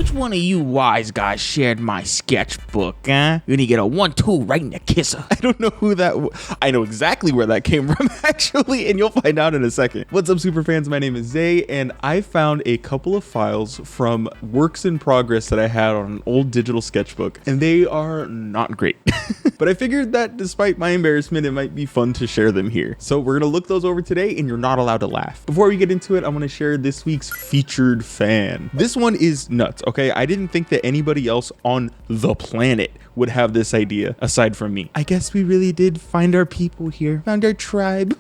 Which one of you wise guys shared my sketchbook, huh? You're gonna get a 1-2 right in the kisser. I don't know who that I know exactly where that came from, actually, and you'll find out in a second. What's up, Superfans? My name is Zay, and I found a couple of files from works in progress that I had on an old digital sketchbook, and they are not great. But I figured that despite my embarrassment, it might be fun to share them here. So we're gonna look those over today, and you're not allowed to laugh. Before we get into it, I'm gonna share this week's featured fan. This one is nuts, okay? I didn't think that anybody else on the planet would have this idea aside from me. I guess we really did find our people here, found our tribe.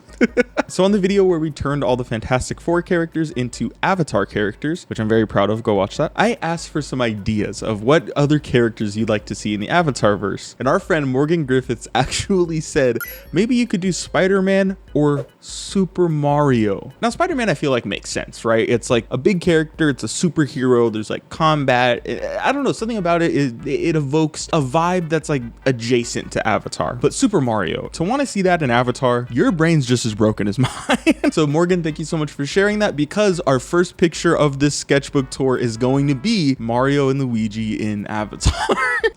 So on the video where we turned all the Fantastic Four characters into Avatar characters, which I'm very proud of, go watch that, I asked for some ideas of what other characters you'd like to see in the Avatar verse. And our friend Morgan Griffiths actually said, maybe you could do Spider-Man or Super Mario. Now, Spider-Man I feel like makes sense, right? It's like a big character, it's a superhero, there's like combat. I don't know, something about it evokes a vibe that's like adjacent to Avatar. But Super Mario, to want to see that in Avatar, your brain's just as broken as mine. So Morgan, thank you so much for sharing that, because our first picture of this sketchbook tour is going to be Mario and Luigi in Avatar.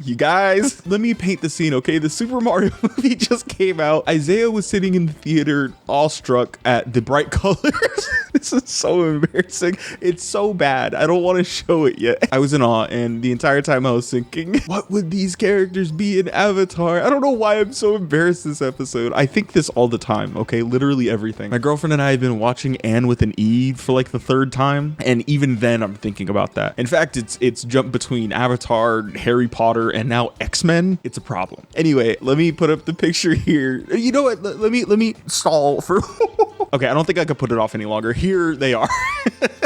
You guys, let me paint the scene, okay? The Super Mario movie just came out. Isaiah was sitting in the theater awestruck at the bright colors. This is so embarrassing. It's so bad. I don't want to show it yet. I was in awe, and the entire time I was thinking, what would these characters be in Avatar? I don't know why I'm so embarrassed this episode. I think this all the time, okay? Literally everything. My girlfriend and I have been watching Anne with an E for like the third time, and even then I'm thinking about that. In fact, it's jumped between Avatar, Harry Potter, and now X-Men. It's a problem. Anyway, let me put up the picture here. You know what? Let me stall for okay, I don't think I could put it off any longer. Here they are.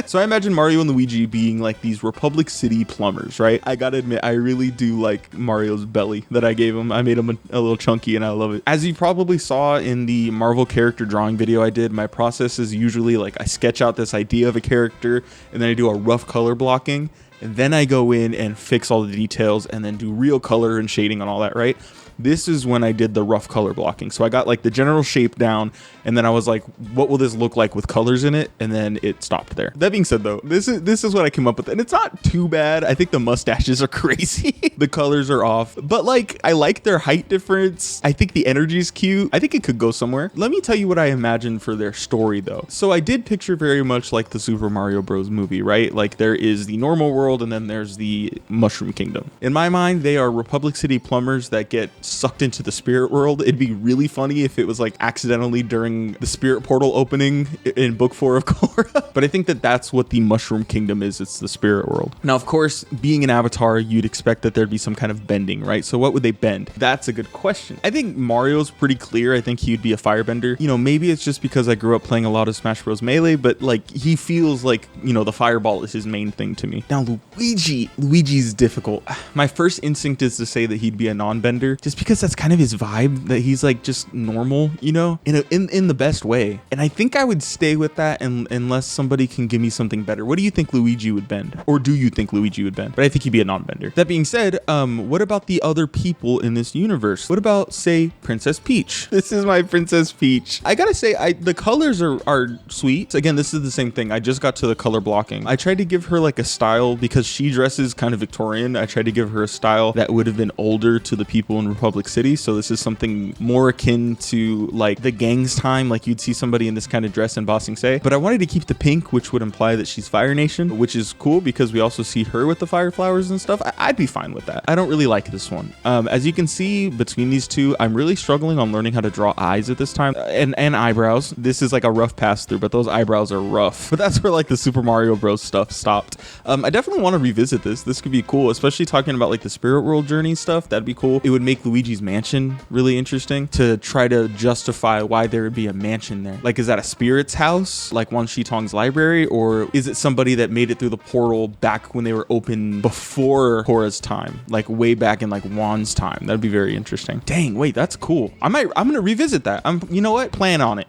So I imagine Mario and Luigi being like these Republic City plumbers, right? I gotta admit, I really do like Mario's belly that I gave him. I made him a little chunky, and I love it. As you probably saw in the Marvel character drawing video I did, my process is usually like I sketch out this idea of a character, and then I do a rough color blocking, and then I go in and fix all the details and then do real color and shading on all that, right? This is when I did the rough color blocking. So I got like the general shape down, and then I was like, what will this look like with colors in it? And then it stopped there. That being said though, this is what I came up with, and it's not too bad. I think the mustaches are crazy. The colors are off, but like, I like their height difference. I think the energy is cute. I think it could go somewhere. Let me tell you what I imagined for their story though. So I did picture very much like the Super Mario Bros. Movie, right? Like there is the normal world, and then there's the Mushroom Kingdom. In my mind, they are Republic City plumbers that get sucked into the spirit world. It'd be really funny if it was like accidentally during the spirit portal opening in book 4 of Korra. But I think that that's what the Mushroom Kingdom is. It's the spirit world. Now, of course, being an Avatar, you'd expect that there'd be some kind of bending, right? So what would they bend? That's a good question. I think Mario's pretty clear. I think he'd be a firebender. You know, maybe it's just because I grew up playing a lot of Smash Bros. Melee, but like he feels like, you know, the fireball is his main thing to me. Now, Luigi's difficult. My first instinct is to say that he'd be a non-bender, just because that's kind of his vibe, that he's like just normal, you know, in the best way. And I think I would stay with that unless somebody can give me something better. What do you think Luigi would bend? Or do you think Luigi would bend? But I think he'd be a non-bender. That being said, what about the other people in this universe? What about, say, Princess Peach? This is my Princess Peach. I gotta say, the colors are sweet. Again, this is the same thing. I just got to the color blocking. I tried to give her like a style, because she dresses kind of Victorian. I tried to give her a style that would have been older to the people in Republic City. So this is something more akin to like the gang's time, like you'd see somebody in this kind of dress in Ba Sing Se. But I wanted to keep the pink, which would imply that she's Fire Nation, which is cool because we also see her with the fire flowers and stuff. I'd be fine with that. I don't really like this one. As you can see between these two, I'm really struggling on learning how to draw eyes at this time, and eyebrows. This is like a rough pass through, but those eyebrows are rough. But that's where like the Super Mario Bros. Stuff stopped. I definitely want to revisit this. This could be cool, especially talking about like the spirit world journey stuff. That'd be cool. It would make Luigi's mansion really interesting to try to justify why there would be a mansion there. Like, is that a spirit's house, like Wan Shi Tong's library, or is it somebody that made it through the portal back when they were open before Korra's time, like way back in like Wan's time? That'd be very interesting. Dang, wait, that's cool. I'm gonna revisit that. You know what? Plan on it.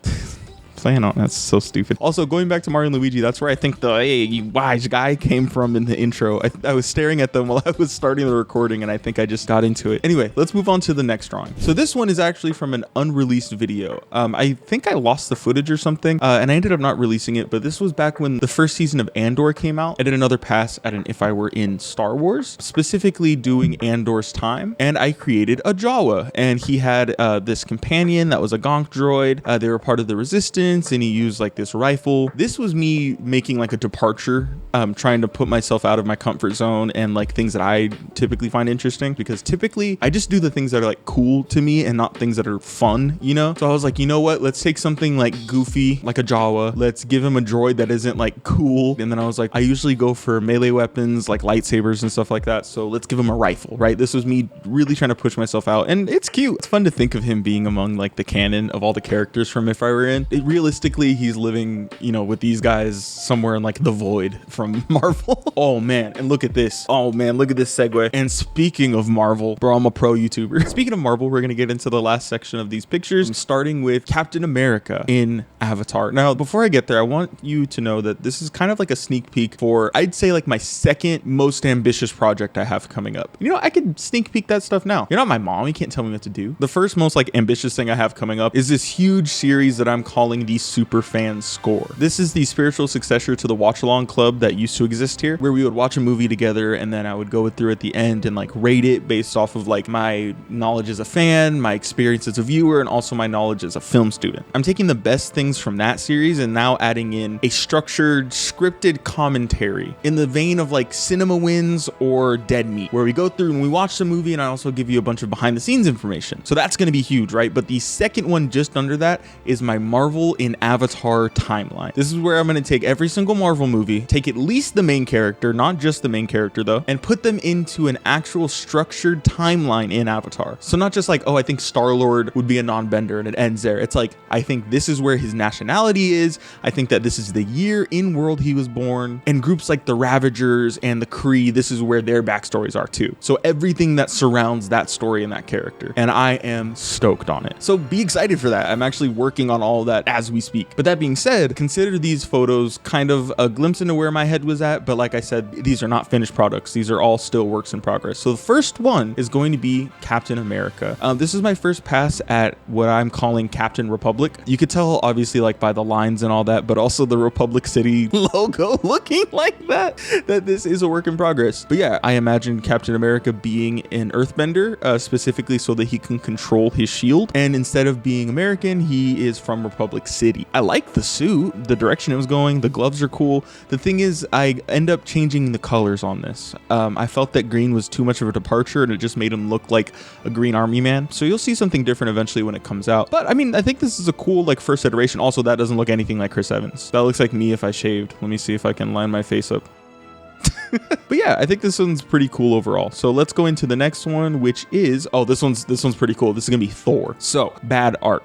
fan art. That's so stupid. Also, going back to Mario and Luigi, that's where I think the "hey, you wise guy" came from in the intro. I was staring at them while I was starting the recording, and I think I just got into it. Anyway, let's move on to the next drawing. So this one is actually from an unreleased video. I think I lost the footage or something, and I ended up not releasing it, but this was back when the first season of Andor came out. I did another pass at an If I Were in Star Wars, specifically doing Andor's time, and I created a Jawa, and he had this companion that was a Gonk Droid. They were part of the Resistance, and he used like this rifle. This was me making like a departure, trying to put myself out of my comfort zone and like things that I typically find interesting, because typically I just do the things that are like cool to me and not things that are fun, you know? So I was like, you know what? Let's take something like goofy, like a Jawa. Let's give him a droid that isn't like cool. And then I was like, I usually go for melee weapons like lightsabers and stuff like that. So let's give him a rifle, right? This was me really trying to push myself out, and it's cute. It's fun to think of him being among like the canon of all the characters from If I Were In. Realistically, he's living, you know, with these guys somewhere in like the void from Marvel. Oh man, and look at this. Oh man, look at this segue. And speaking of Marvel, bro, I'm a pro YouTuber. Speaking of Marvel, we're gonna get into the last section of these pictures. I'm starting with Captain America in Avatar. Now, before I get there, I want you to know that this is kind of like a sneak peek for, I'd say, like my second most ambitious project I have coming up. You know, I could sneak peek that stuff now. You're not my mom. You can't tell me what to do. The first most like ambitious thing I have coming up is this huge series that I'm calling the Superfan score. This is the spiritual successor to the watch along club that used to exist here, where we would watch a movie together and then I would go through at the end and like rate it based off of like my knowledge as a fan, my experience as a viewer, and also my knowledge as a film student. I'm taking the best things from that series and now adding in a structured, scripted commentary in the vein of like Cinema Wins or Dead Meat, where we go through and we watch the movie and I also give you a bunch of behind the scenes information. So that's going to be huge, right? But the second one just under that is my Marvel in Avatar timeline. This is where I'm going to take every single Marvel movie, take at least the main character, not just the main character though, and put them into an actual structured timeline in Avatar. So not just like, oh, I think Star-Lord would be a non-bender and it ends there. It's like, I think this is where his nationality is. I think that this is the year in world he was born, and groups like the Ravagers and the Kree, this is where their backstories are too. So everything that surrounds that story and that character, and I am stoked on it. So be excited for that. I'm actually working on all that as we speak. But that being said, consider these photos kind of a glimpse into where my head was at. But like I said, these are not finished products. These are all still works in progress. So the first one is going to be Captain America. This is my first pass at what I'm calling Captain Republic. You could tell obviously like by the lines and all that, but also the Republic City logo looking like that this is a work in progress. But yeah, I imagine Captain America being an earthbender, specifically so that he can control his shield. And instead of being American, he is from Republic City. I like the suit, the direction it was going, the gloves are cool. The thing is, I end up changing the colors on this. I felt that green was too much of a departure and it just made him look like a green army man. So you'll see something different eventually when it comes out. But I mean, I think this is a cool like first iteration. Also, that doesn't look anything like Chris Evans. That looks like me if I shaved. Let me see if I can line my face up. But yeah, I think this one's pretty cool overall. So let's go into the next one, which is, oh, this one's pretty cool. This is gonna be Thor. So bad art,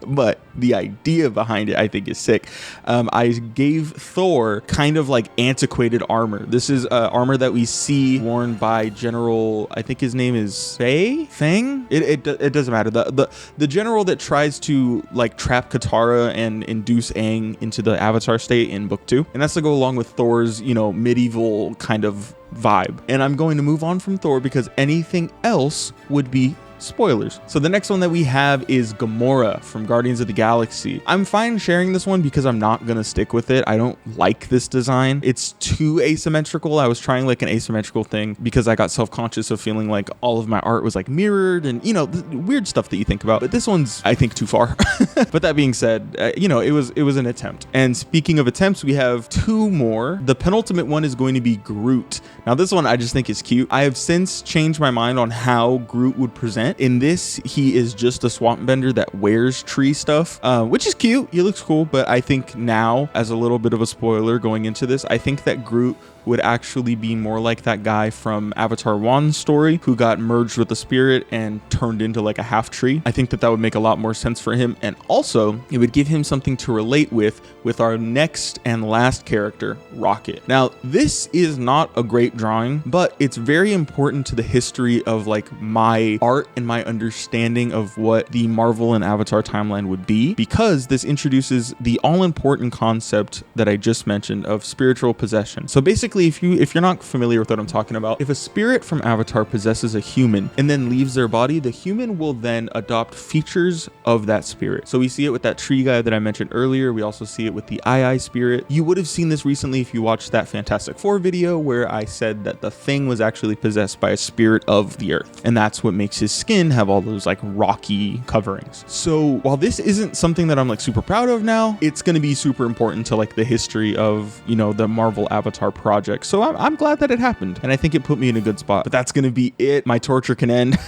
but the idea behind it I think is sick. I gave Thor kind of like antiquated armor. This is armor that we see worn by General, I think his name is Fang. It doesn't matter. The general that tries to like trap Katara and induce Aang into the Avatar state in book 2, and that's to go along with Thor's, you know, medieval kind of vibe. And I'm going to move on from Thor because anything else would be spoilers. So the next one that we have is Gamora from Guardians of the Galaxy. I'm fine sharing this one because I'm not gonna stick with it. I don't like this design. It's too asymmetrical. I was trying like an asymmetrical thing because I got self-conscious of feeling like all of my art was like mirrored and, you know, the weird stuff that you think about. But this one's, I think, too far. But that being said, you know, it was an attempt. And speaking of attempts, we have 2 more. The penultimate one is going to be Groot. Now this one I just think is cute. I have since changed my mind on how Groot would present. In this, he is just a swamp bender that wears tree stuff, which is cute. He looks cool, but I think now, as a little bit of a spoiler going into this, I think that Groot would actually be more like that guy from Avatar 1's story who got merged with the spirit and turned into like a half tree. I think that would make a lot more sense for him, and also it would give him something to relate with our next and last character, Rocket. Now, this is not a great drawing, but it's very important to the history of like my art and my understanding of what the Marvel and Avatar timeline would be, because this introduces the all-important concept that I just mentioned of spiritual possession. So basically, if you're not familiar with what I'm talking about, if a spirit from Avatar possesses a human and then leaves their body, the human will then adopt features of that spirit. So we see it with that tree guy that I mentioned earlier. We also see it with the Eye spirit. You would have seen this recently if you watched that Fantastic Four video where I said that the Thing was actually possessed by a spirit of the earth, and that's what makes his skin have all those like rocky coverings. So while this isn't something that I'm like super proud of now, it's going to be super important to like the history of, you know, the Marvel Avatar project. So I'm glad that it happened, and I think it put me in a good spot. But that's going to be it. My torture can end.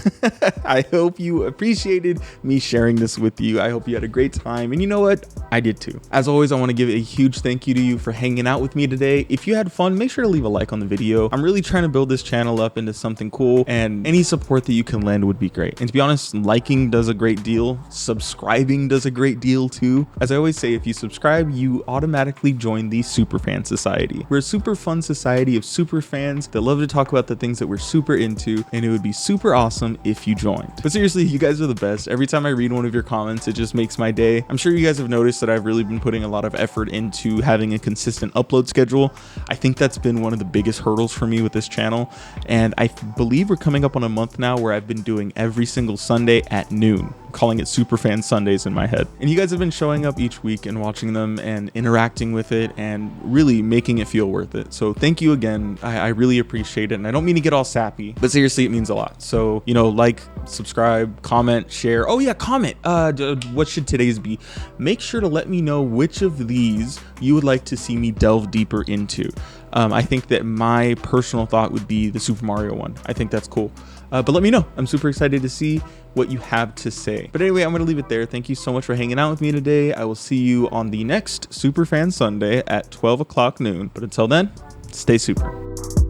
I hope you appreciated me sharing this with you. I hope you had a great time, and you know what? I did too. As always, I want to give a huge thank you to you for hanging out with me today. If you had fun, make sure to leave a like on the video. I'm really trying to build this channel up into something cool, and any support that you can lend would be great. And to be honest, liking does a great deal. Subscribing does a great deal too. As I always say, if you subscribe, you automatically join the Superfan Society. We're a super fun society of super fans that love to talk about the things that we're super into, and it would be super awesome if you joined. But seriously, you guys are the best. Every time I read one of your comments, it just makes my day. I'm sure you guys have noticed that I've really been putting a lot of effort into having a consistent upload schedule. I think that's been one of the biggest hurdles for me with this channel, and I believe we're coming up on a month now where I've been doing every single Sunday at noon, calling it Superfan Sundays in my head. And you guys have been showing up each week and watching them and interacting with it and really making it feel worth it. So thank you again. I really appreciate it, and I don't mean to get all sappy, but seriously, it means a lot. So, you know, like, subscribe, comment, share. Oh yeah, comment. What should today's be? Make sure to let me know which of these you would like to see me delve deeper into. I think that my personal thought would be the Super Mario one. I think that's cool. But let me know. I'm super excited to see what you have to say. But anyway, I'm going to leave it there. Thank you so much for hanging out with me today. I will see you on the next Superfan Sunday at 12 o'clock noon. But until then, stay super.